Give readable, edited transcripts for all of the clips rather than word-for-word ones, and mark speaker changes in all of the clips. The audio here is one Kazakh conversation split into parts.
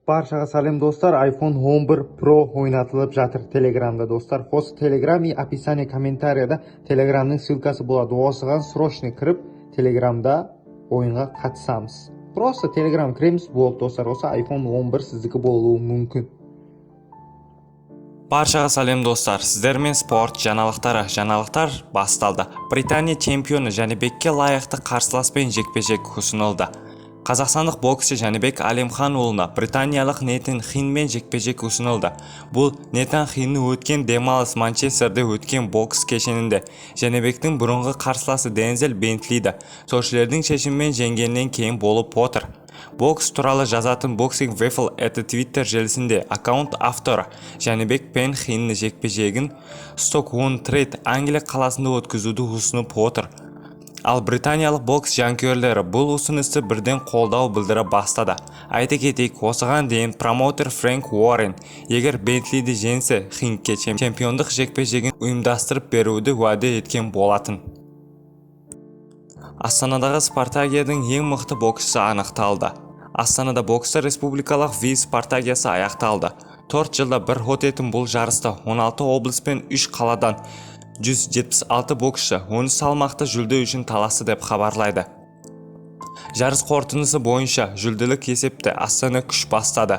Speaker 1: Barşaga salom dostlar. iPhone 11 Pro oynatılıp жатыр Telegram'da dostlar. Host Telegram и описание комментарияда Telegram'ның ссылкасы болады. Осыған срочно кіріп Telegram'da ойынға қатысамыз. Просто Telegram кіреміз болды достар. Осы iPhone 11 сіздікі болуы мүмкін.
Speaker 2: Barşaga salom dostlar. Sizlerмен sport жаңалықтар басталды. Британия чемпионы Жәнібекке лайықты қарсыласпен жекпе-жек ұсынылды. Қазақстандық боксшы Жәнібек Әлемханұлына британиялық Нейтан Хинмен жекпе-жек ұсынылды. Бұл Нейтан Хиннің өткен демалыс Манчестерде өткен бокс кешенінде Жәнібектің бұрынғы қарсыласы Дензел Бентлиді сотшылардың шешімімен жеңгеннен кейін болып отыр. Бокс туралы жазатын Boxing Waffle әті Twitter желісінде аккаунт авторы Жәнібек пен Хиннің жекпе-жегін Stoke-on-Trent Англия қаласында өткізуді ұсынып отыр. Ал британиялық бокс жанкүйерлері бұл ұсынысты бірден қолдау білдіре бастады. Айта кетейік, осыған дейін промоутер Фрэнк Уоррен егер Бентлиді жеңсе Хинге чемпиондық жекпе-жегін ұйымдастырып беруді уәде еткен болатын. Астанадағы Спартакиадың ең мықты боксшысы анықталды. Астанада бокста республикалық виз Спартакиясы аяқталды. 4 жылда бір өтетін бұл жарыста 16 облыс пен 3 қаладан 176 боксшы 10 салмақты жүлде үшін таласты деп хабарлайды. Жарыс қорытындысы бойынша жүлделік есепте Астана күш бастады.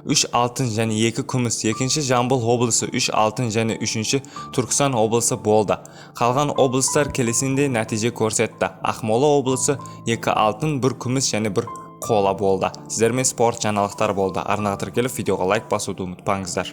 Speaker 2: 3 алтын және 2 күміс, екінші Жамбыл облысы 3 алтын және 3-ші Түркістан облысы болды. Қалған облыстар келесіндей нәтиже көрсетті. Ақмола облысы 2 алтын, 1 күміс және 1 қола болды. Сіздермен спорт жаңалықтар болды. Арнаға тіркеліп видеоға лайк басуды ұмытпаңыздар.